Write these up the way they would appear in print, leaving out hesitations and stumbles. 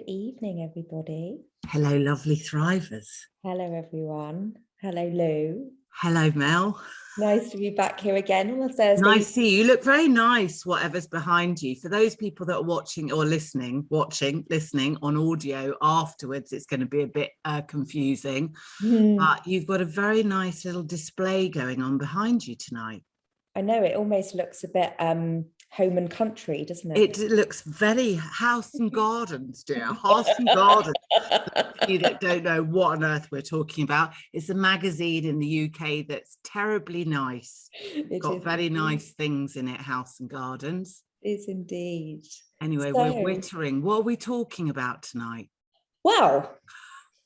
evening, everybody. Hello, lovely thrivers. Hello, everyone. Hello, Lou. Hello, Mel. Nice to be back here again on a Thursday. Nice to see you. You look very nice, whatever's behind you. For those people that are watching or listening on audio afterwards, it's going to be a bit confusing. But you've got a very nice little display going on behind you tonight. I know, it almost looks a bit home and country, doesn't it? It looks very house and gardens, dear. House and gardens. You that don't know what on earth we're talking about, it's a magazine in the UK that's terribly nice. It's got very nice things in it, house and gardens. It is indeed. Anyway, we're wittering. What are we talking about tonight? Well,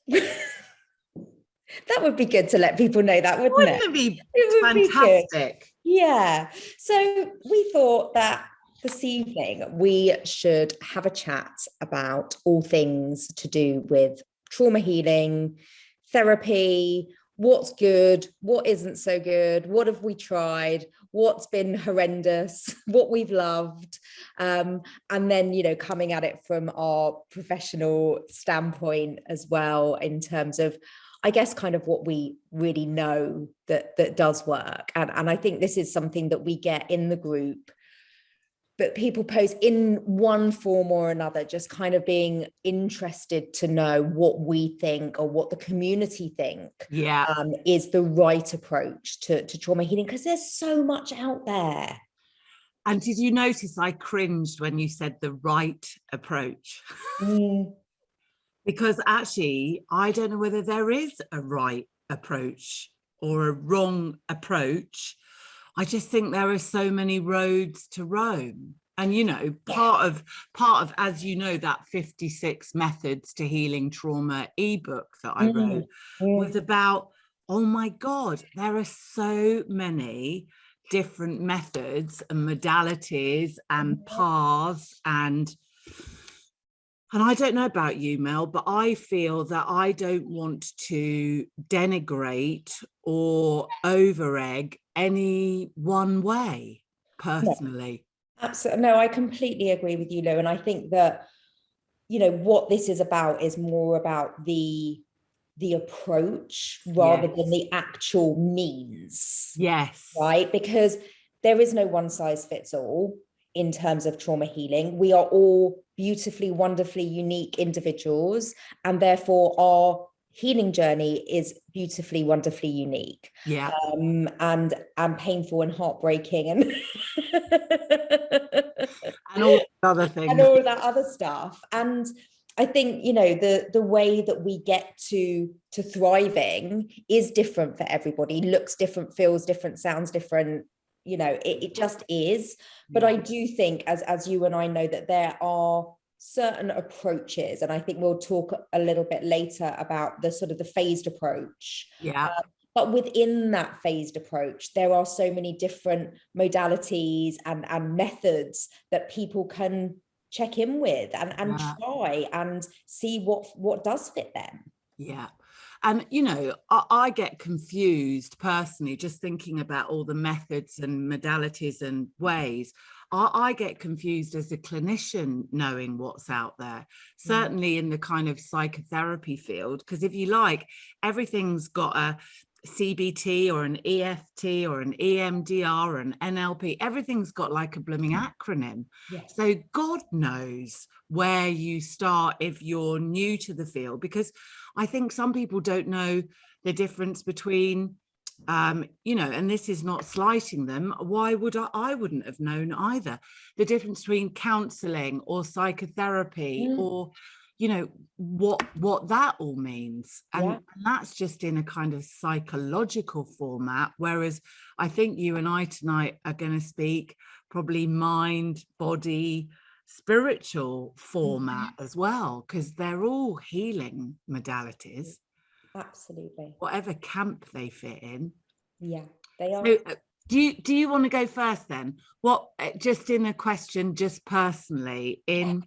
that would be good to let people know that, wouldn't it? Wouldn't it be fantastic? Yeah. So we thought that this evening we should have a chat about all things to do with trauma healing, therapy, what's good, what isn't so good, what have we tried, what's been horrendous, what we've loved, and then, you know, coming at it from our professional standpoint as well, in terms of, I guess, kind of what we really know that does work. And I think this is something that we get in the group, but people post in one form or another, just kind of being interested to know what we think or what the community think is the right approach to trauma healing, because there's so much out there. And did you notice I cringed when you said the right approach? Because actually, I don't know whether there is a right approach or a wrong approach. I just think there are so many roads to Rome. And, you know, part of, as you know, that 56 methods to healing trauma ebook that I wrote was about, oh my God, there are so many different methods and modalities and paths and I don't know about you, Mel, but I feel that I don't want to denigrate or over-egg any one way, personally. No, absolutely. No, I completely agree with you, Lou. And I think that, you know, what this is about is more about the approach rather than the actual means. Yes. Right? Because there is no one size fits all in terms of trauma healing. We are all beautifully, wonderfully unique individuals, and therefore our healing journey is beautifully, wonderfully unique. Yeah. And painful and heartbreaking and and all other things and all that other stuff. And I think, you know, the way that we get to thriving is different for everybody, looks different, feels different, sounds different. You know, it just is. But I do think, as you and I know, that there are certain approaches, and I think we'll talk a little bit later about the sort of the phased approach. But within that phased approach, there are so many different modalities and methods that people can check in with and try and see what does fit them. Yeah. And, you know, I get confused personally, just thinking about all the methods and modalities and ways. I get confused as a clinician knowing what's out there, certainly in the kind of psychotherapy field, because if you like, everything's got a CBT or an EFT or an EMDR or an NLP, everything's got like a blooming acronym. So God knows where you start if you're new to the field, because I think some people don't know the difference between you know, and this is not slighting them, why would I wouldn't have known either, the difference between counseling or psychotherapy or, you know, what that all means. And that's just in a kind of psychological format, whereas I think you and I tonight are going to speak probably mind, body, spiritual format as well, because they're all healing modalities. Absolutely. Whatever camp they fit in. Yeah, they are. So, do you want to go first then? What, just in a question, just personally, in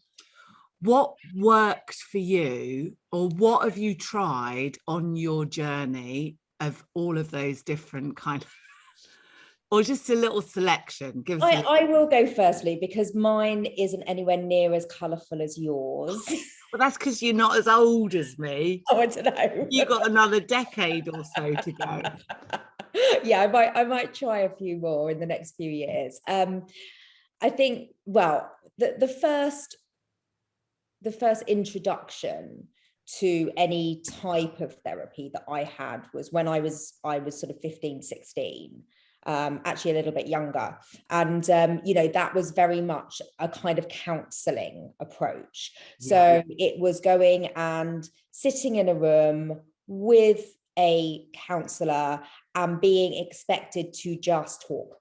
what worked for you, or what have you tried on your journey of all of those different kind of, or just a little selection? I will go firstly, because mine isn't anywhere near as colourful as yours. Well, that's because you're not as old as me. Oh, I don't know. You've got another decade or so to go. Yeah, I might try a few more in the next few years. I think, well, the first introduction to any type of therapy that I had was when I was sort of 15, 16, actually a little bit younger. And, that was very much a kind of counselling approach. So it was going and sitting in a room with a counsellor and being expected to just talk.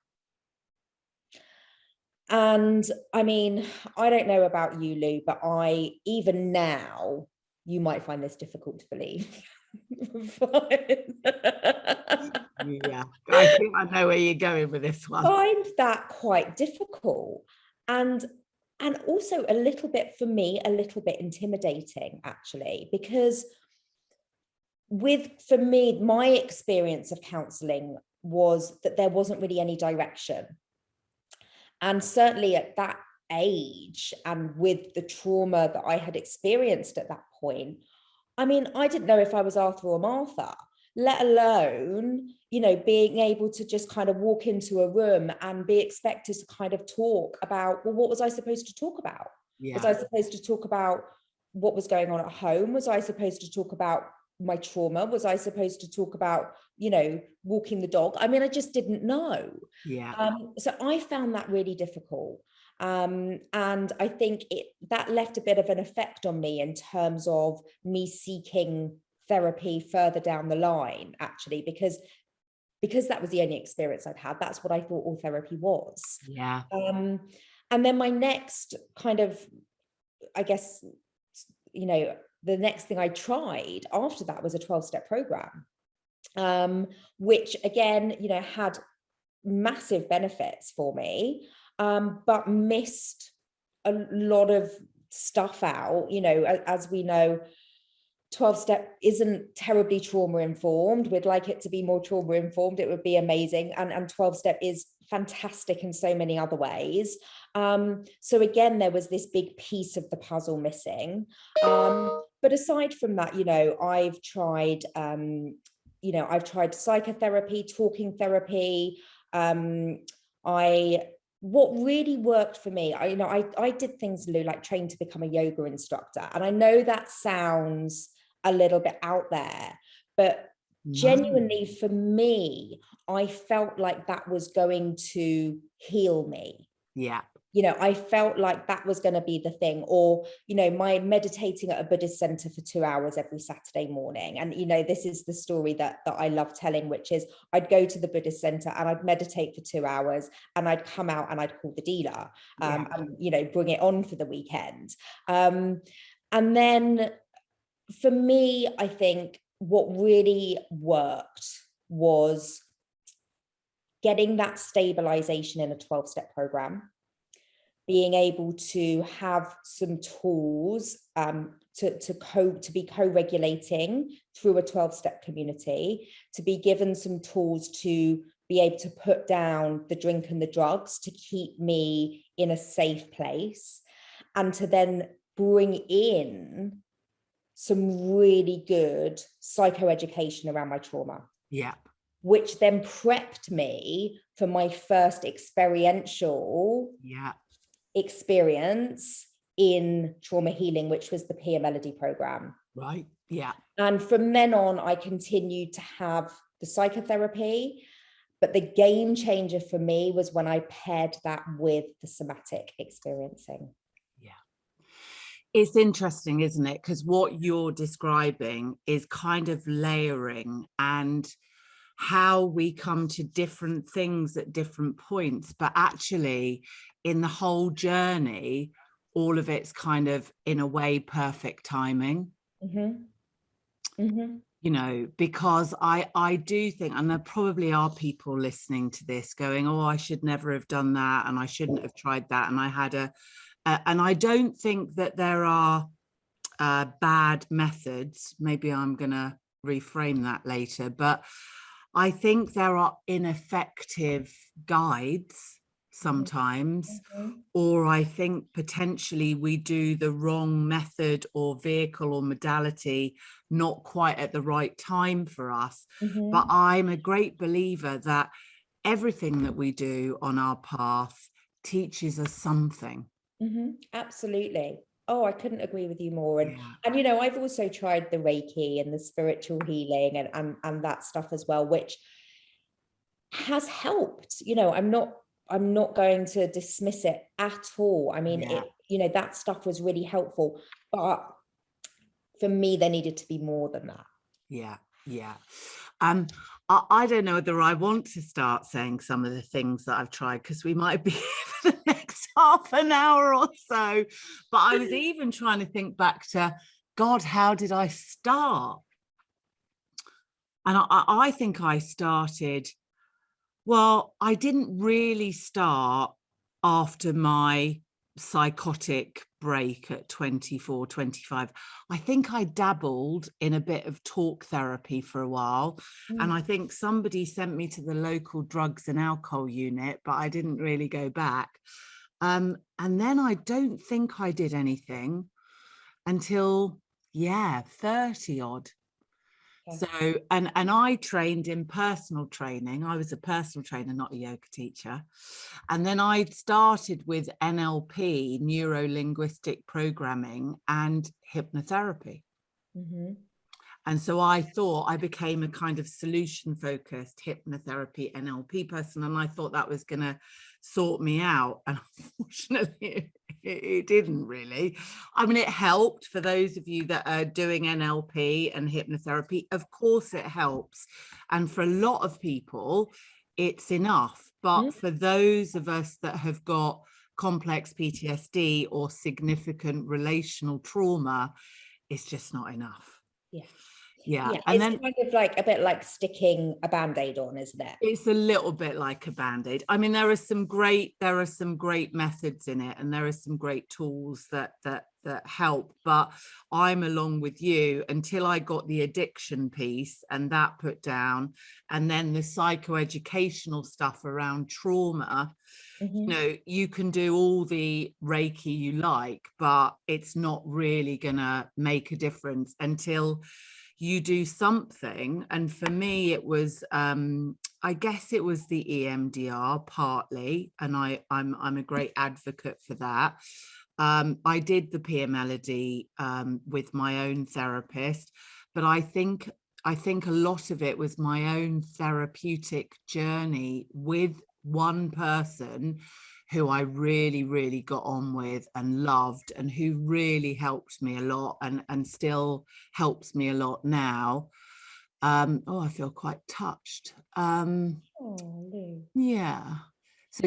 And I mean, I don't know about you, Lou, but even now, you might find this difficult to believe. Yeah, I think I know where you're going with this one. Find that quite difficult, and also a little bit, for me, a little bit intimidating, actually, because for me, my experience of counselling was that there wasn't really any direction. And certainly at that age, and with the trauma that I had experienced at that point, I mean, I didn't know if I was Arthur or Martha, let alone, being able to just kind of walk into a room and be expected to kind of talk about, well, what was I supposed to talk about? Yeah. Was I supposed to talk about what was going on at home? Was I supposed to talk about my trauma? Was I supposed to talk about, walking the dog? I mean, I just didn't know. Yeah. So I found that really difficult. And I think that left a bit of an effect on me in terms of me seeking therapy further down the line, actually, because that was the only experience I'd had. That's what I thought all therapy was. Yeah. And then my next kind of, I guess, the next thing I tried after that was a 12-step program, which again, had massive benefits for me, but missed a lot of stuff out. As we know, 12-step isn't terribly trauma informed. We'd like it to be more trauma informed. It would be amazing. And 12-step is fantastic in so many other ways. So again, there was this big piece of the puzzle missing. But aside from that, I've tried psychotherapy, talking therapy. What really worked for me, I did things, Lou, like train to become a yoga instructor. And I know that sounds a little bit out there, but genuinely for me, I felt like that was going to heal me. Yeah. I felt like that was going to be the thing. Or, my meditating at a Buddhist center for 2 hours every Saturday morning. And, this is the story that I love telling, which is I'd go to the Buddhist center and I'd meditate for 2 hours and I'd come out and I'd call the dealer, and, bring it on for the weekend. And then for me, I think what really worked was getting that stabilization in a 12-step program, being able to have some tools to be co-regulating through a 12-step community, to be given some tools to be able to put down the drink and the drugs to keep me in a safe place, and to then bring in some really good psychoeducation around my trauma. Yeah. Which then prepped me for my first experiential experience in trauma healing, which was the Pia Melody program. Right. Yeah. And from then on, I continued to have the psychotherapy, but the game changer for me was when I paired that with the somatic experiencing. Yeah. It's interesting, isn't it? Because what you're describing is kind of layering and how we come to different things at different points, but actually in the whole journey, all of it's kind of, in a way, perfect timing. Mm-hmm. Mm-hmm. Because I do think, and there probably are people listening to this going, oh, I should never have done that, and I shouldn't have tried that, and I had and I don't think that there are bad methods. Maybe I'm going to reframe that later, but I think there are ineffective guides sometimes, or I think potentially we do the wrong method or vehicle or modality not quite at the right time for us. But I'm a great believer that everything that we do on our path teaches us something. Absolutely. Oh, I couldn't agree with you more. And you know, I've also tried the Reiki and the spiritual healing and that stuff as well, which has helped. You know, I'm not going to dismiss it at all. I mean, it, you know, that stuff was really helpful, but for me, there needed to be more than that. I don't know whether I want to start saying some of the things that I've tried, because we might be for the next half an hour or so. But I was even trying to think back to, God, how did I start? And I think I started, well, I didn't really start after my psychotic break at 24, 25. I think I dabbled in a bit of talk therapy for a while. And I think somebody sent me to the local drugs and alcohol unit, but I didn't really go back. And then I don't think I did anything until, 30 odd. So, and I trained in personal training. I was a personal trainer, not a yoga teacher. And then I started with NLP, neuro-linguistic programming, and hypnotherapy. And so I thought I became a kind of solution-focused hypnotherapy NLP person, and I thought that was going to sort me out. And unfortunately, it didn't really. I mean, it helped for those of you that are doing NLP and hypnotherapy. Of course, it helps. And for a lot of people, it's enough. But for those of us that have got complex PTSD or significant relational trauma, it's just not enough. And it's then kind of like a bit like sticking a band-aid on, isn't it? It's a little bit like a band-aid. I mean, there are some great methods in it, and there are some great tools that help. But I'm along with you until I got the addiction piece and that put down, and then the psychoeducational stuff around trauma. You know, you can do all the Reiki you like, but it's not really gonna make a difference until you do something. And for me, it was I guess it was the EMDR partly, and I'm a great advocate for that. I did the Peer Melody with my own therapist, but I think a lot of it was my own therapeutic journey with one person who I really, really got on with and loved, and who really helped me a lot and still helps me a lot now. I feel quite touched. So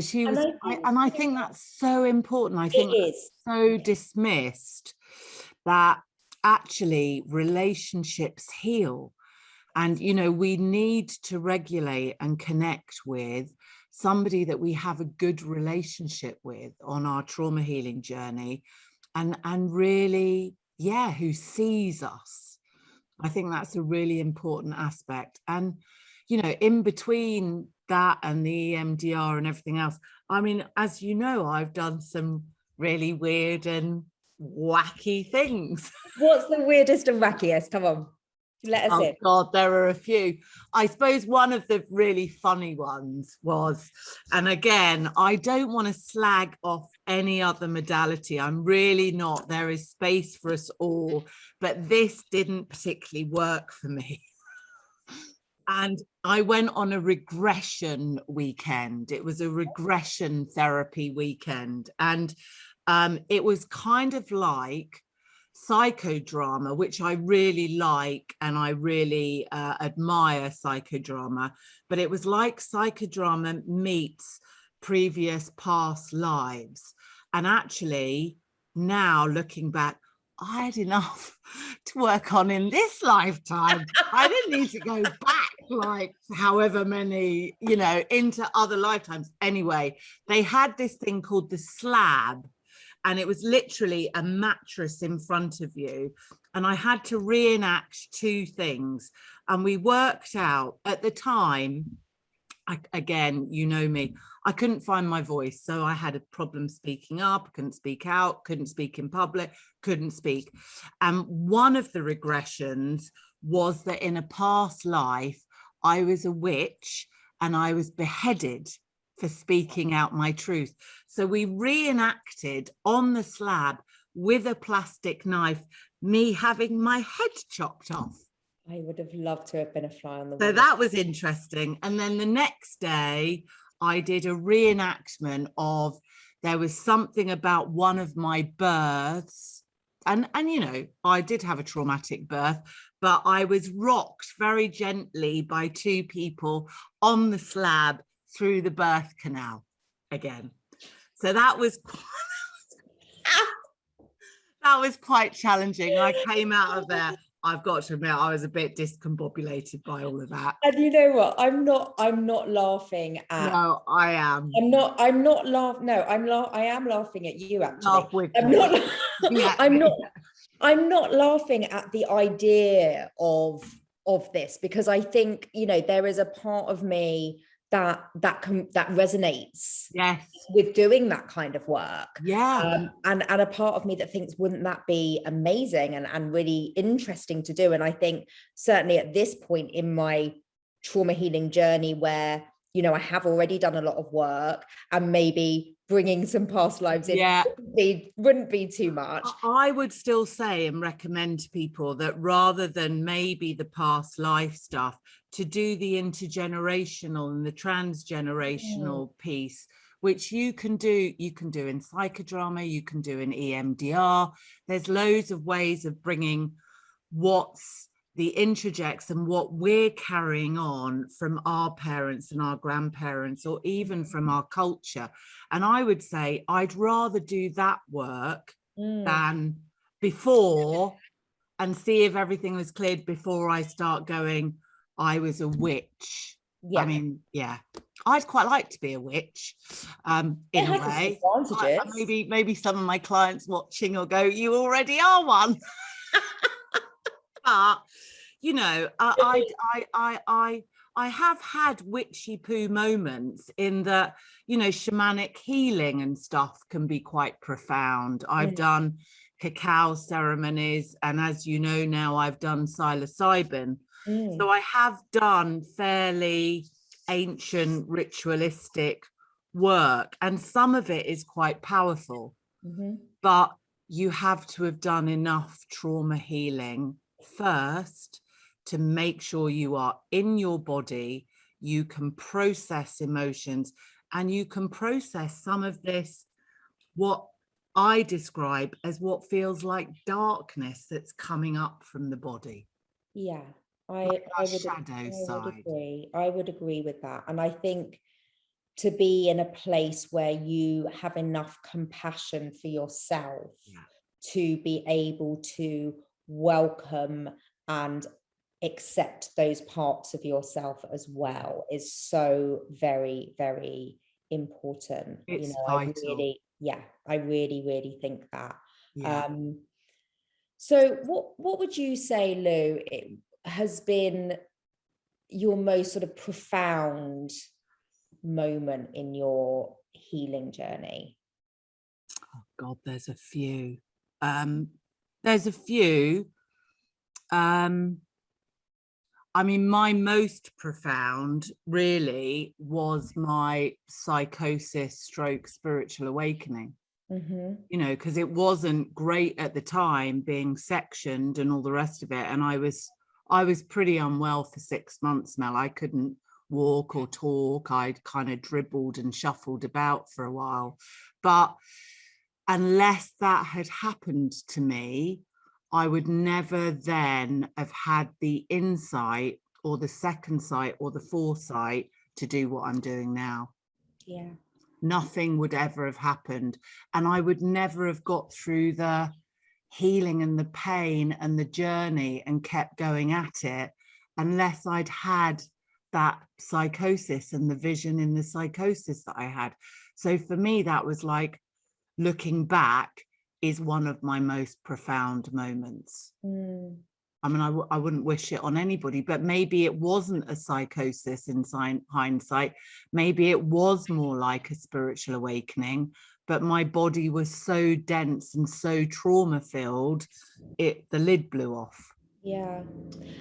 she was, I think that's so important. I think it's so dismissed that actually relationships heal. And, you know, we need to regulate and connect with somebody that we have a good relationship with on our trauma healing journey, and really, who sees us. I think that's a really important aspect. And, you know, in between that and the EMDR and everything else, I mean, as you know, I've done some really weird and wacky things. What's the weirdest and wackiest? Come on. Let us in. God, there are a few. I suppose one of the really funny ones was, and again, I don't want to slag off any other modality. I'm really not. There is space for us all, but this didn't particularly work for me. And I went on a regression weekend. It was a regression therapy weekend. And it was kind of like psychodrama, which I really like, and I really admire psychodrama, but it was like psychodrama meets previous past lives. And actually, now looking back, I had enough to work on in this lifetime. I didn't need to go back like however many, you know, into other lifetimes. Anyway, they had this thing called the slab, and it was literally a mattress in front of you. And I had to reenact two things. And we worked out at the time, again, you know me, I couldn't find my voice. So I had a problem speaking up, couldn't speak out, couldn't speak in public, couldn't speak. And one of the regressions was that in a past life, I was a witch and I was beheaded for speaking out my truth. So we reenacted on the slab with a plastic knife, me having my head chopped off. I would have loved to have been a fly on the wall. So that was interesting. And then the next day, I did a reenactment of, there was something about one of my births. And you know, I did have a traumatic birth, but I was rocked very gently by two people on the slab through the birth canal again. So that was quite challenging. I came out of there, I've got to admit, I was a bit discombobulated by all of that. And you know what? I'm not laughing at. No, I am. I am laughing at you, actually. Laugh with I'm me. not. Yeah. I'm not laughing at the idea of this, because I think, you know, there is a part of me that resonates, Yes, with doing that kind of work. Yeah. And a part of me that thinks, wouldn't that be amazing and really interesting to do? And I think certainly at this point in my trauma healing journey, where, you know, I have already done a lot of work, and maybe bringing some past lives in wouldn't be too much. I would still say and recommend to people that rather than maybe the past life stuff, to do the intergenerational and the transgenerational piece, which you can do in psychodrama, you can do in EMDR. There's loads of ways of bringing what's the introjects and what we're carrying on from our parents and our grandparents, or even from our culture. And I would say I'd rather do that work than before, and see if everything was cleared before I start going, I was a witch. Yeah. I mean, yeah, I'd quite like to be a witch, in a way. Maybe some of my clients watching will go, you already are one. But you know, I have had witchy poo moments in that, you know, shamanic healing and stuff can be quite profound. I've done cacao ceremonies, and as you know now, I've done psilocybin. So I have done fairly ancient ritualistic work, and some of it is quite powerful. But you have to have done enough trauma healing first to make sure you are in your body, you can process emotions, and you can process some of this, what I describe as what feels like darkness that's coming up from the body. Yeah, I would agree with that. And I think to be in a place where you have enough compassion for yourself to be able to welcome and accept those parts of yourself as well is so very, very important. It's vital. I really think that. So what would you say, Lou, it has been your most sort of profound moment in your healing journey? Oh God, there's a few. There's a few. I mean, my most profound really was my psychosis stroke spiritual awakening. You know, because it wasn't great at the time, being sectioned and all the rest of it. And I was pretty unwell for 6 months, Mel. I couldn't walk or talk. I'd kind of dribbled and shuffled about for a while. But unless that had happened to me, I would never then have had the insight or the second sight or the foresight to do what I'm doing now. Yeah. Nothing would ever have happened. And I would never have got through the healing and the pain and the journey and kept going at it unless I'd had that psychosis and the vision in the psychosis that I had. So for me, that was like, looking back is one of my most profound moments. I mean, I wouldn't wish it on anybody, but maybe it wasn't a psychosis in hindsight. Maybe it was more like a spiritual awakening, but my body was so dense and so trauma filled, the lid blew off. Yeah.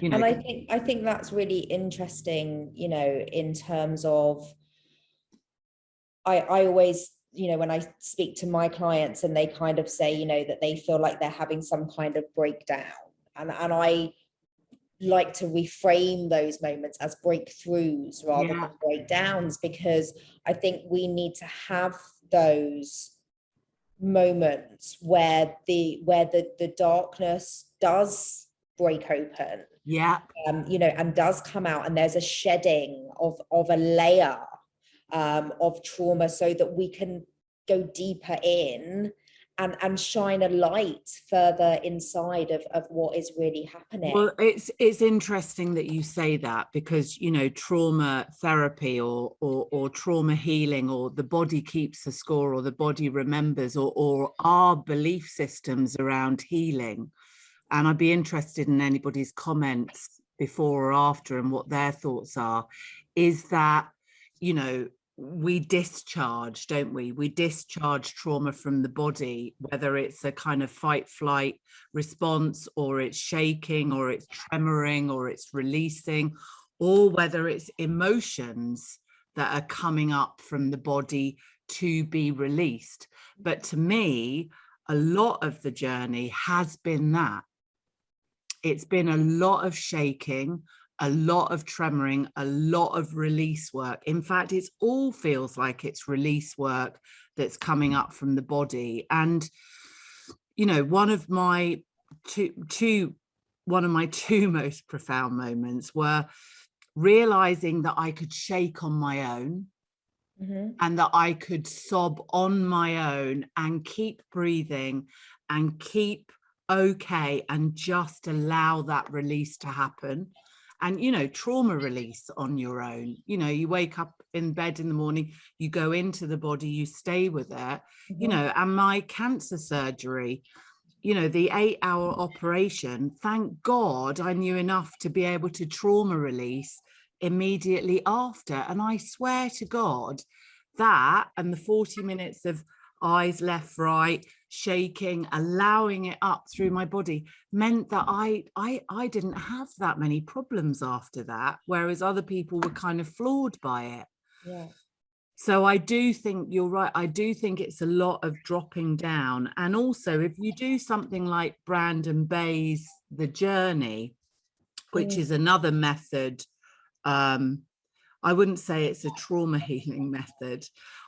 You know, And I think that's really interesting, you know, in terms of, I always, you know, when I speak to my clients and they kind of say, you know, that they feel like they're having some kind of breakdown. And I like to reframe those moments as breakthroughs rather than breakdowns, because I think we need to have those moments where the darkness does break open, you know, and does come out, and there's a shedding of a layer of trauma, so that we can go deeper in and shine a light further inside of what is really happening. Well, it's interesting that you say that, because, you know, trauma therapy or trauma healing, or the body keeps a score, or the body remembers, or our belief systems around healing. And I'd be interested in anybody's comments before or after and what their thoughts are, is that, you know, we discharge, don't we? We discharge trauma from the body, whether it's a kind of fight flight response, or it's shaking, or it's tremoring, or it's releasing, or whether it's emotions that are coming up from the body to be released. But to me, a lot of the journey has been that. It's been a lot of shaking, a lot of tremoring, a lot of release work. In fact, it all feels like it's release work that's coming up from the body. And, you know, one of my two most profound moments were realizing that I could shake on my own, and that I could sob on my own and keep breathing and keep okay, and just allow that release to happen. And, you know, trauma release on your own. You know, you wake up in bed in the morning, you go into the body, you stay with it, you know. And my cancer surgery, you know, the 8-hour operation, thank God I knew enough to be able to trauma release immediately after. And I swear to God, that and the 40 minutes of eyes left, right, shaking, allowing it up through my body, meant that I didn't have that many problems after that, whereas other people were kind of floored by it. Yeah. So I do think you're right. I do think it's a lot of dropping down. And also, if you do something like Brandon Bay's The Journey, which is another method, I wouldn't say it's a trauma healing method.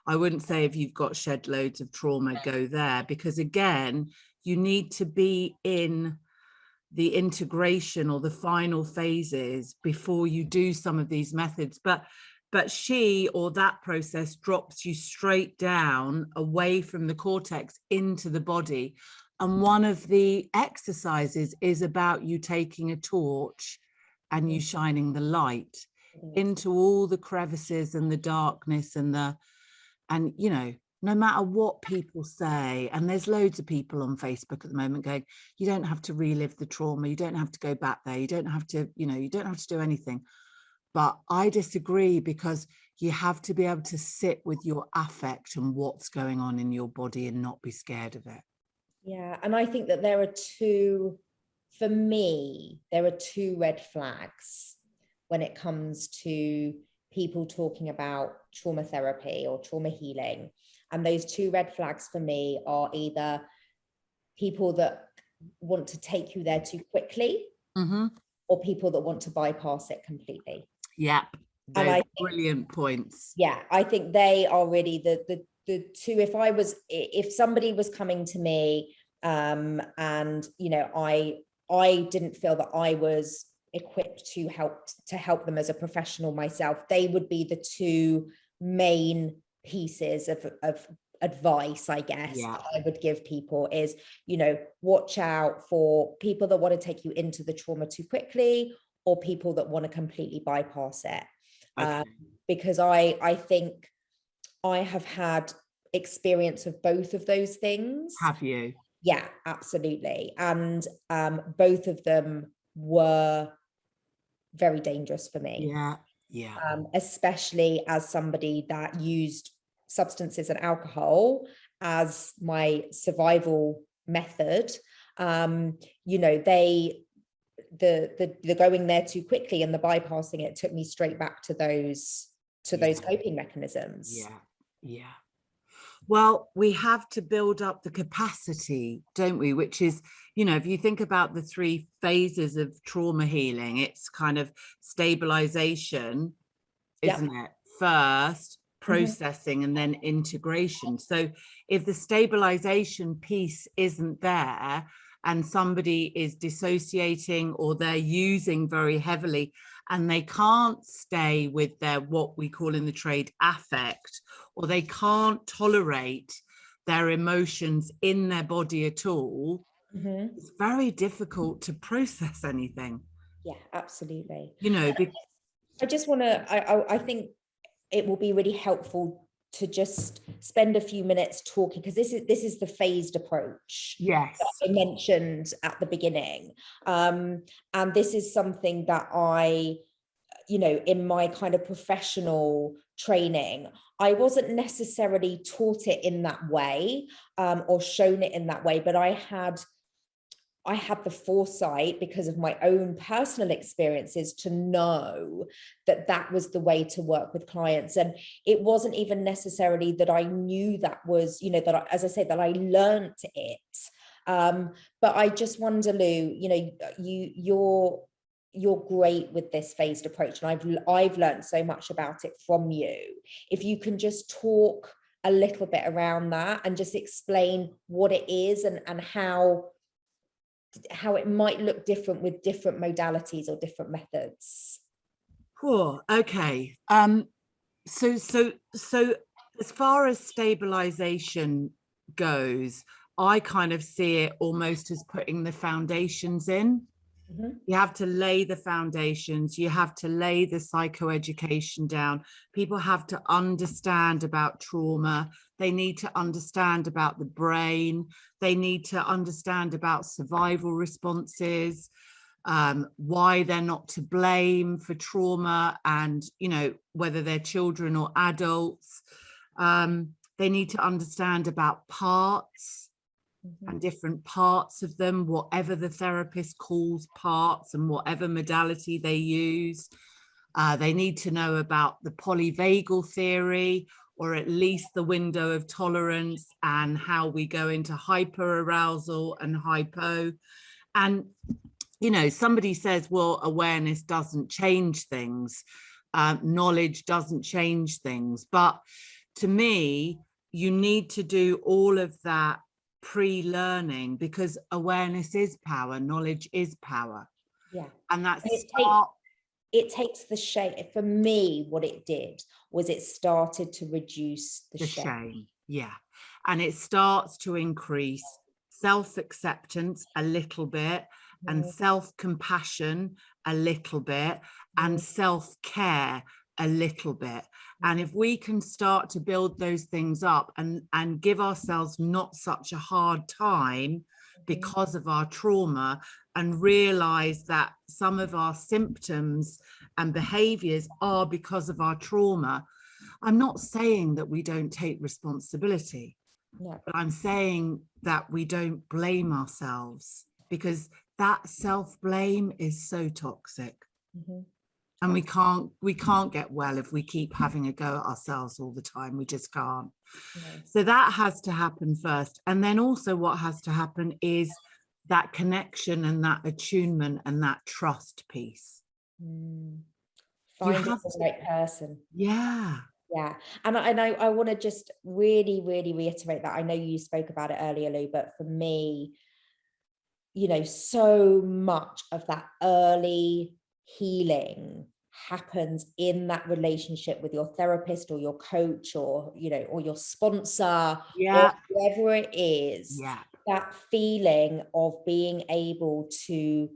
I wouldn't say if you've got shed loads of trauma, go there, because again, you need to be in the integration or the final phases before you do some of these methods. But she, or that process, drops you straight down away from the cortex into the body. And one of the exercises is about you taking a torch and you shining the light into all the crevices and the darkness and you know, no matter what people say, and there's loads of people on Facebook at the moment going, you don't have to relive the trauma, you don't have to go back there, you don't have to, you know, you don't have to do anything. But I disagree, because you have to be able to sit with your affect and what's going on in your body and not be scared of it. Yeah. And I think that for me, there are two red flags when it comes to people talking about trauma therapy or trauma healing. And those two red flags for me are either people that want to take you there too quickly, or people that want to bypass it completely. Yeah, they're brilliant points. Yeah, I think they are really the two. If somebody was coming to me, and you know, I didn't feel that I was equipped to help them as a professional myself, they would be the two main pieces of advice, I guess, that I would give people is, you know, watch out for people that want to take you into the trauma too quickly, or people that want to completely bypass it. Because I think I have had experience of both of those things. Have you? Yeah, absolutely. And both of them were very dangerous for me. Yeah. Especially as somebody that used substances and alcohol as my survival method. You know, the going there too quickly and the bypassing it took me straight back to those coping mechanisms. Yeah. Well, we have to build up the capacity, don't we? Which is, you know, if you think about the 3 phases of trauma healing, it's kind of stabilization, isn't it? First, processing, and then integration. So if the stabilization piece isn't there and somebody is dissociating or they're using very heavily and they can't stay with their, what we call in the trade, affect, or they can't tolerate their emotions in their body at all, it's very difficult to process anything. Yeah, absolutely. You know, I just want to, I think it will be really helpful to just spend a few minutes talking, because this is the phased approach yes, that I mentioned at the beginning. And this is something that I, you know, in my kind of professional training, I wasn't necessarily taught it in that way, or shown it in that way, but I had the foresight, because of my own personal experiences, to know that that was the way to work with clients. And it wasn't even necessarily that I knew that was, you know, that I, as I say, that I learned it. But I just wonder, Lou, you know, you're great with this phased approach, and I've learned so much about it from you. If you can just talk a little bit around that and just explain what it is and how it might look different with different modalities or different methods. Cool. Okay. So as far as stabilization goes, I kind of see it almost as putting the foundations in. You have to lay the foundations, you have to lay the psychoeducation down. People have to understand about trauma. They need to understand about the brain. They need to understand about survival responses, why they're not to blame for trauma, and, you know, whether they're children or adults. They need to understand about parts and different parts of them, whatever the therapist calls parts and whatever modality they use. They need to know about the polyvagal theory, or at least the window of tolerance, and how we go into hyperarousal and hypo. And, you know, somebody says, well, awareness doesn't change things. Knowledge doesn't change things. But to me, you need to do all of that pre-learning, because awareness is power, knowledge is power. Yeah. And that's it takes the shame. For me, what it did was it started to reduce the shame. Yeah. And it starts to increase self-acceptance a little bit, and self-compassion a little bit, and self-care a little bit. And if we can start to build those things up and give ourselves not such a hard time because of our trauma, and realize that some of our symptoms and behaviors are because of our trauma. I'm not saying that we don't take responsibility, but I'm saying that we don't blame ourselves, because that self-blame is so toxic. And we can't get well if we keep having a go at ourselves all the time. We just can't. So that has to happen first. And then also what has to happen is that connection and that attunement and that trust piece. Find the right person. Yeah. And I want to just really, really reiterate that. I know you spoke about it earlier, Lou, but for me, you know, so much of that early healing happens in that relationship with your therapist or your coach, or, you know, or your sponsor, or whoever it is. That feeling of being able to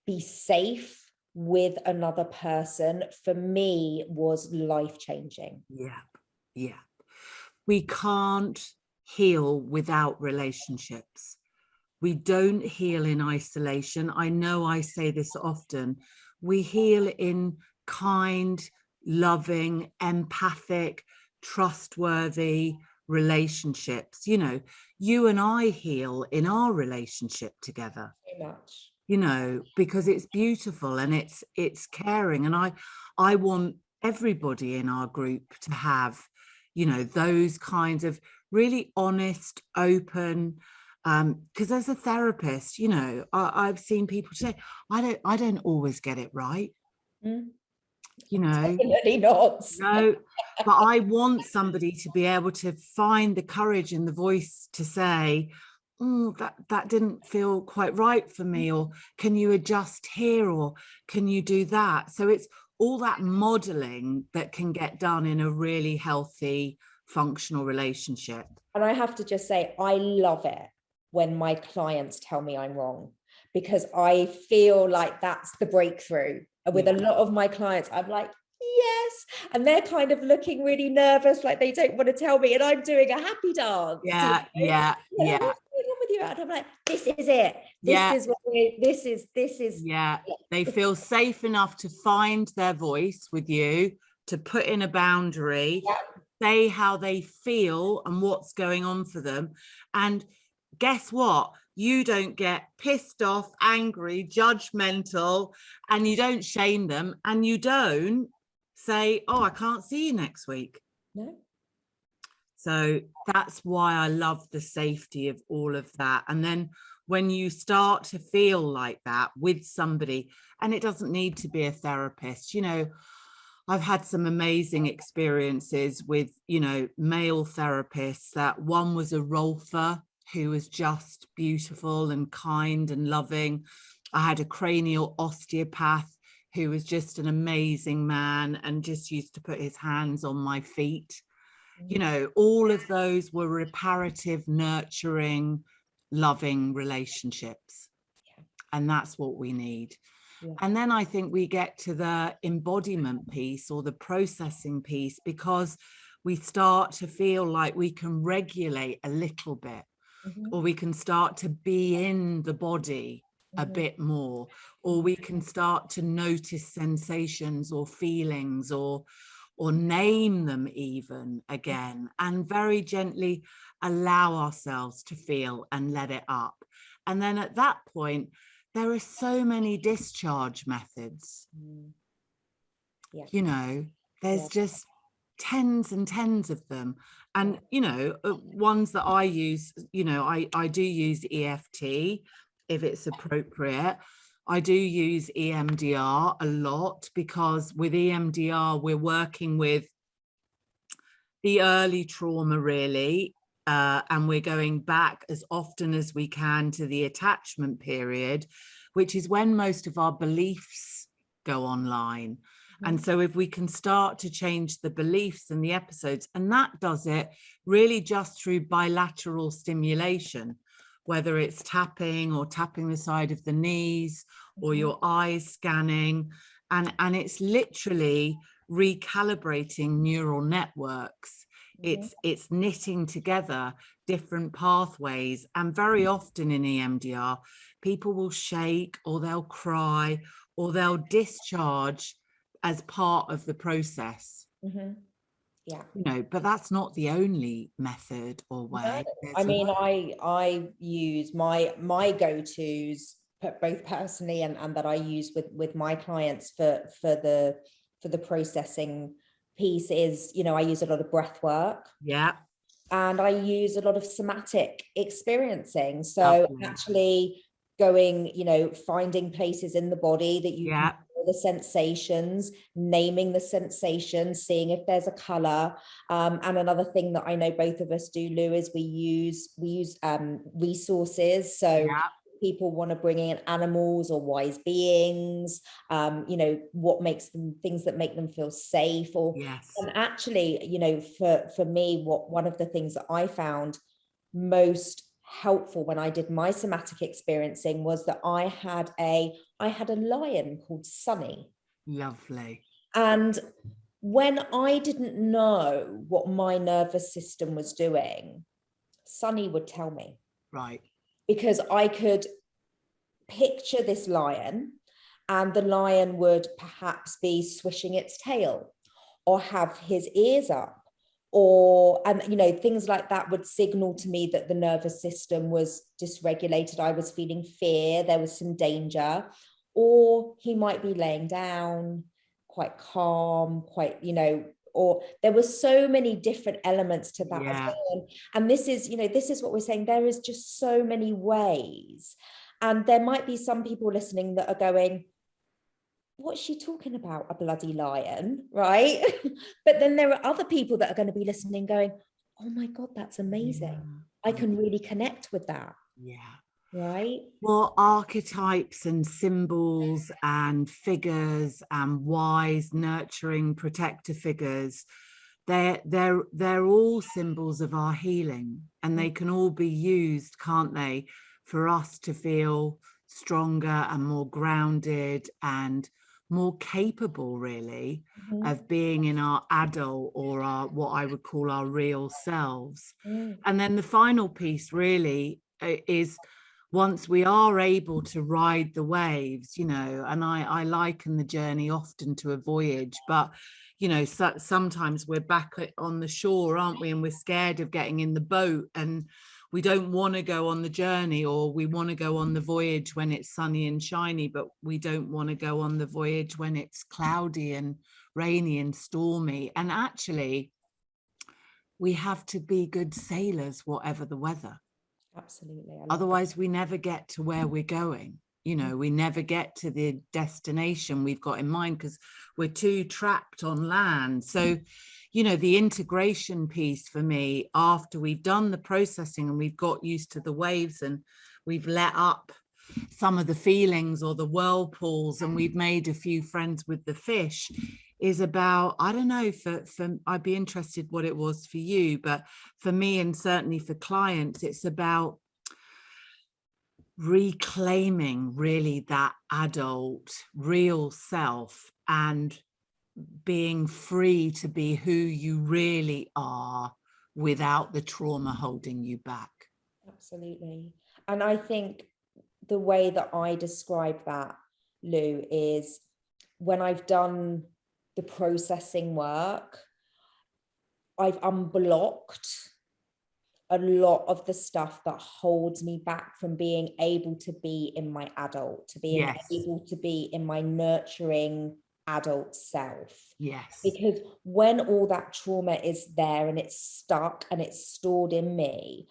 be safe with another person, for me, was life-changing. We can't heal without relationships. We don't heal in isolation. I know I say this often. We heal in kind, loving, empathic, trustworthy relationships. You know, you and I heal in our relationship together. Very much. You know, because it's beautiful and it's caring. And I want everybody in our group to have, you know, those kinds of really honest, open, because as a therapist, you know, I've seen people say, I don't always get it right. You know, Definitely not. no, but I want somebody to be able to find the courage and the voice to say, oh, that didn't feel quite right for me, or can you adjust here, or can you do that? So it's all that modeling that can get done in a really healthy, functional relationship. And I have to just say, I love it when my clients tell me I'm wrong, because I feel like that's the breakthrough. With a lot of my clients, I'm like, yes. And they're kind of looking really nervous, like they don't want to tell me. And I'm doing a happy dance. Yeah, you know? yeah, yeah. What's going on with you? And I'm like, this is it. This is. Yeah. They feel safe enough to find their voice with you, to put in a boundary, say how they feel and what's going on for them. And guess what? You don't get pissed off, angry, judgmental, and you don't shame them, and you don't say, oh, I can't see you next week. No. So that's why I love the safety of all of that. And then when you start to feel like that with somebody, and it doesn't need to be a therapist, you know, I've had some amazing experiences with, you know, male therapists. That one was a Rolfer who was just beautiful and kind and loving. I had a cranial osteopath who was just an amazing man and just used to put his hands on my feet. You know, all of those were reparative, nurturing, loving relationships. And that's what we need. Yeah. And then I think we get to the embodiment piece or the processing piece, because we start to feel like we can regulate a little bit, or we can start to be in the body a bit more, or we can start to notice sensations or feelings, or name them even again, and very gently allow ourselves to feel and let it up. And then at that point, there are so many discharge methods. You know, there's just tens and tens of them. And, you know, ones that I use, you know, I do use EFT if it's appropriate. I do use EMDR a lot, because with EMDR, we're working with the early trauma, really. And we're going back as often as we can to the attachment period, which is when most of our beliefs go online. And so if we can start to change the beliefs and the episodes, and that does it really just through bilateral stimulation, whether it's tapping or tapping the side of the knees or your eyes scanning. And it's literally recalibrating neural networks. It's knitting together different pathways. And very often in EMDR, people will shake, or they'll cry, or they'll discharge as part of the process. Yeah, you know, but that's not the only method or way. No. I mean, I use my go-tos, both personally and that I use with my clients for the processing piece is, you know, I use a lot of breath work. Yeah. And I use a lot of somatic experiencing. So actually going, you know, finding places in the body that you can feel the sensations, naming the sensations, seeing if there's a color. And another thing that I know both of us do, Lou, is we use resources. So people want to bring in animals or wise beings, you know, what makes them, things that make them feel safe, or and actually, you know, for me, one of the things that I found most helpful when I did my somatic experiencing was that I had a lion called Sunny. Lovely. And when I didn't know what my nervous system was doing, Sunny would tell me. Right. because I could picture this lion, and the lion would perhaps be swishing its tail or have his ears up, or things like that would signal to me that the nervous system was dysregulated. I was feeling fear, there was some danger. Or he might be laying down quite calm, quite, or there were so many different elements to that as well. And this is what we're saying, there is just so many ways. And there might be some people listening that are going, what's she talking about, a bloody lion, right? But then there are other people that are going to be listening going, oh my God, that's amazing. I can really connect with that. Yeah. Right. Well, archetypes and symbols and figures and wise, nurturing, protector figures, they're all symbols of our healing, and they can all be used, can't they, for us to feel stronger and more grounded and more capable, really, of being in our adult, or our, what I would call our real selves. And then the final piece really is, once we are able to ride the waves, and I liken the journey often to a voyage, but sometimes we're back on the shore, aren't we, and we're scared of getting in the boat, and we don't want to go on the journey, or we want to go on the voyage when it's sunny and shiny, but we don't want to go on the voyage when it's cloudy and rainy and stormy. And actually, we have to be good sailors whatever the weather. Absolutely. Otherwise, we never get to where we're going. We never get to the destination we've got in mind, because we're too trapped on land. So, the integration piece for me, after we've done the processing and we've got used to the waves and we've let up some of the feelings or the whirlpools and we've made a few friends with the fish, is about, I don't know, for I'd be interested what it was for you, but for me, and certainly for clients, it's about reclaiming really that adult real self and being free to be who you really are without the trauma holding you back. Absolutely. And I think the way that I describe that, Lou, is when I've done the processing work, I've unblocked a lot of the stuff that holds me back from being able to be in my adult, to being able to be in my nurturing adult self. Yes. Because when all that trauma is there and it's stuck and it's stored in me,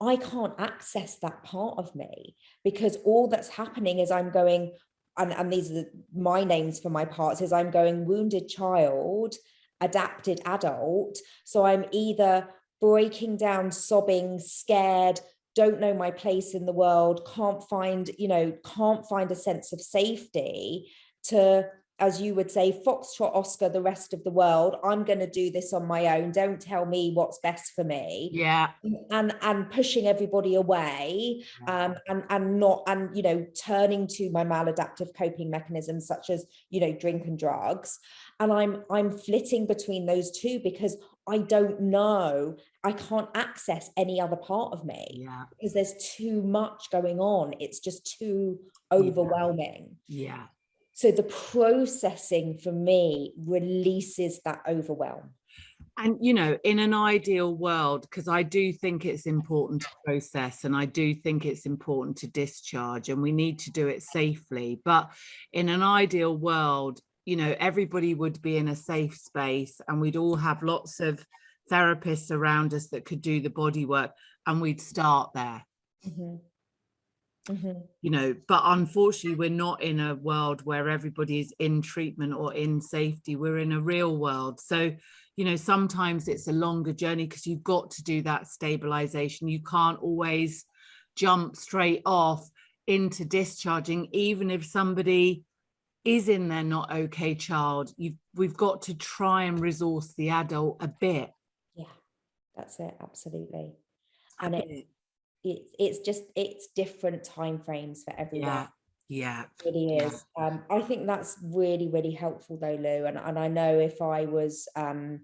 I can't access that part of me, because all that's happening is I'm going, and these are my names for my parts, is I'm going wounded child, adapted adult. So I'm either breaking down, sobbing, scared, don't know my place in the world, can't find a sense of safety, to, as you would say, foxtrot Oscar the rest of the world, I'm going to do this on my own, don't tell me what's best for me. Yeah. And pushing everybody away, and turning to my maladaptive coping mechanisms such as drink and drugs. And I'm flitting between those two, because I don't know, I can't access any other part of me, because there's too much going on. It's just too overwhelming. Yeah. So the processing for me releases that overwhelm. And, in an ideal world, because I do think it's important to process and I do think it's important to discharge, and we need to do it safely. But in an ideal world, everybody would be in a safe space, and we'd all have lots of therapists around us that could do the body work, and we'd start there. But unfortunately, we're not in a world where everybody is in treatment or in safety. We're in a real world. So, sometimes it's a longer journey, because you've got to do that stabilization. You can't always jump straight off into discharging, even if somebody is in their not okay child. We've got to try and resource the adult a bit. Yeah, that's it. Absolutely. And it's different timeframes for everyone. Yeah, it really is. I think that's really, really helpful though, Lou. And I know if I was, at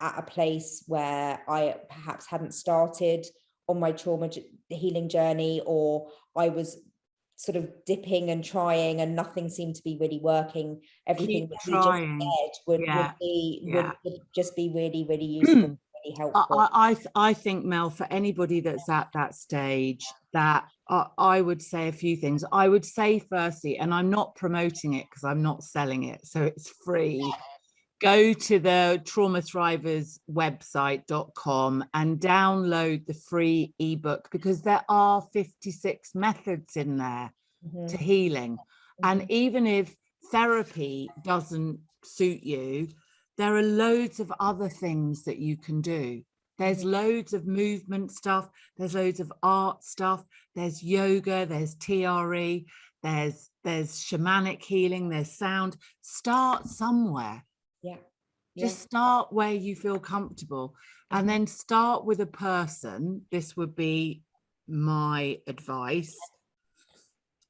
a place where I perhaps hadn't started on my trauma healing journey, or I was sort of dipping and trying and nothing seemed to be really working, everything that you just said would just be really, really useful, really helpful. I think, Mel, for anybody that's at that stage, that I would say a few things. I would say firstly, and I'm not promoting it because I'm not selling it, so it's free. Go to the traumathrivers website.com and download the free ebook, because there are 56 methods in there to healing. And even if therapy doesn't suit you, there are loads of other things that you can do. There's loads of movement stuff, there's loads of art stuff, there's yoga, there's TRE, there's shamanic healing, there's sound. Start somewhere. Just start where you feel comfortable, and then start with a person. This would be my advice.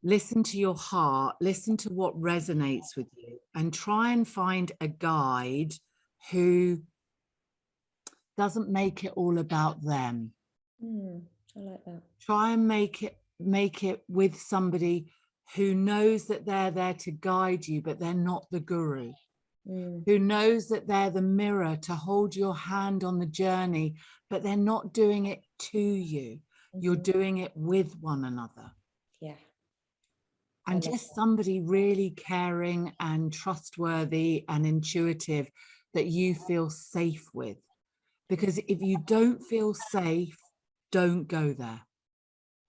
Listen to your heart, listen to what resonates with you, and try and find a guide who doesn't make it all about them. I like that. Try and make it with somebody who knows that they're there to guide you, but they're not the guru. Who knows that they're the mirror to hold your hand on the journey, but they're not doing it to you. You're doing it with one another. And just somebody really caring and trustworthy and intuitive that you feel safe with. Because if you don't feel safe, don't go there.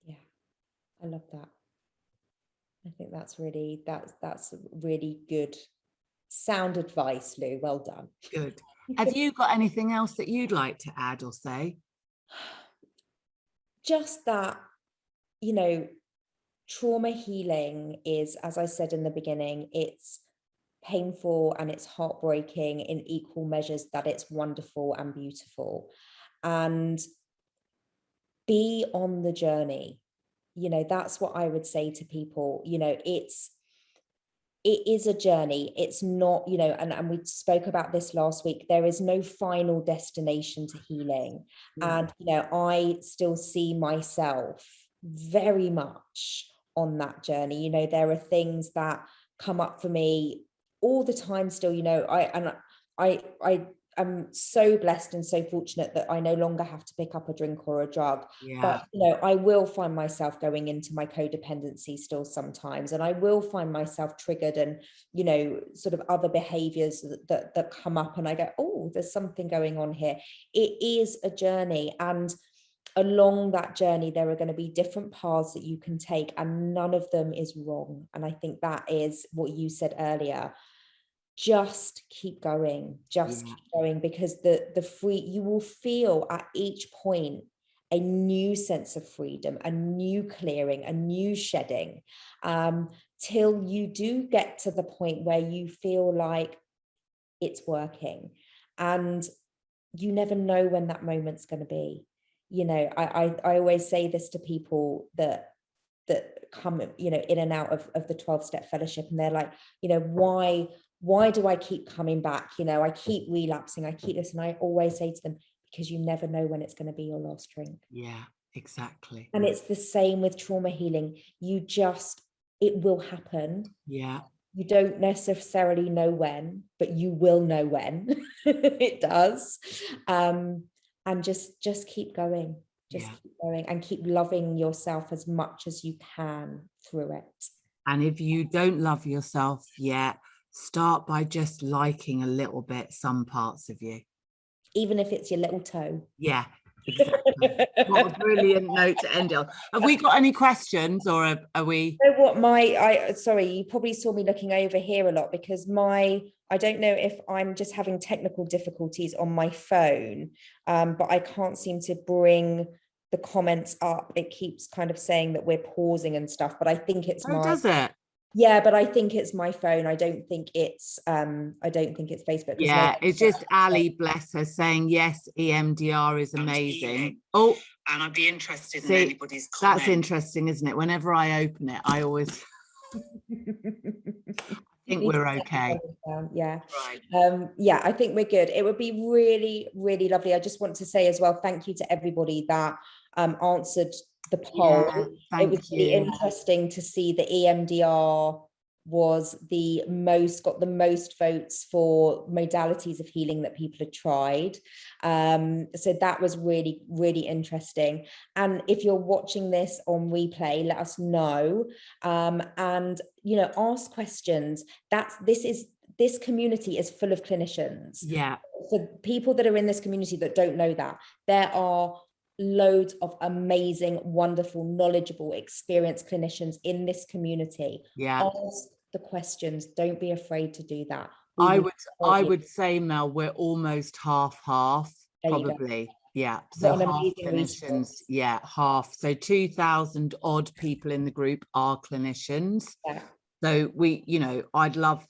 I love that. I think that's really good sound advice, Lou. Well done. Good. Have you got anything else that you'd like to add or say? Just that, trauma healing is, as I said in the beginning, it's painful and it's heartbreaking in equal measures that it's wonderful and beautiful. And be on the journey. That's what I would say to people. It is a journey. It's not, and we spoke about this last week. There is no final destination to healing. And, I still see myself very much on that journey. There are things that come up for me all the time still, I'm so blessed and so fortunate that I no longer have to pick up a drink or a drug. But I will find myself going into my codependency still sometimes, and I will find myself triggered and sort of other behaviors that come up, and I go, oh, there's something going on here. It is a journey, and along that journey there are going to be different paths that you can take, and none of them is wrong. And I think that is what you said earlier. Just keep going, keep going, because you will feel at each point a new sense of freedom, a new clearing, a new shedding, till you do get to the point where you feel like it's working. And you never know when that moment's going to be. I always say this to people that come in and out of the 12-step fellowship, and they're like, why do I keep coming back? I keep relapsing, I keep this. And I always say to them, because you never know when it's going to be your last drink. Yeah, exactly. And it's the same with trauma healing. It will happen. Yeah. You don't necessarily know when, but you will know when it does. And just keep going. Keep going, and keep loving yourself as much as you can through it. And if you don't love yourself yet, start by just liking a little bit some parts of you. Even if it's your little toe. Yeah, exactly. What a brilliant note to end on. Have we got any questions, or are we? You know what, sorry, you probably saw me looking over here a lot, because I don't know if I'm just having technical difficulties on my phone, but I can't seem to bring the comments up. It keeps kind of saying that we're pausing and stuff, but I think it's does it? Yeah, but I think it's my phone. I don't think it's Facebook. Yeah, it's just Ali, bless her, saying yes, EMDR is amazing. Oh, and I'd be interested in anybody's comment. That's interesting, isn't it? Whenever I open it, I always think Need to we're set the okay. numbers down. Yeah. Right. Yeah, I think we're good. It would be really, really lovely. I just want to say as well, thank you to everybody that answered the poll. Yeah, It was thank really you. interesting to see the EMDR got the most votes for modalities of healing that people had tried. So that was really, really interesting. And if you're watching this on replay, let us know. And ask questions. This community is full of clinicians. Yeah. For people that are in this community that don't know that, there are loads of amazing, wonderful, knowledgeable, experienced clinicians in this community. Yeah. Ask the questions. Don't be afraid to do that. I would say, Mel, we're almost half, probably. Yeah. So what an half amazing clinicians, resource. yeah, half. So 2,000 odd people in the group are clinicians. Yeah. So I'd love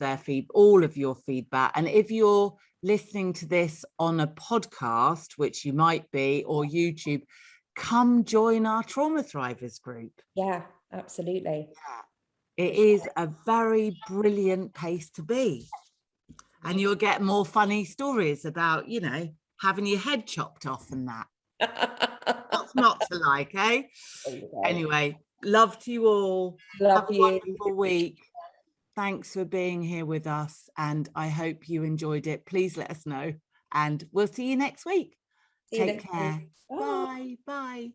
all of your feedback. And if you're listening to this on a podcast, which you might be, or YouTube, come join our Trauma Thrivers group. Yeah, absolutely. Yeah. It is a very brilliant place to be. And you'll get more funny stories about, having your head chopped off and that. What's not to like, eh? Anyway, love to you all. Love Have a you. wonderful week. Thanks for being here with us. And I hope you enjoyed it. Please let us know. And we'll see you next week. Take care. Bye. Bye.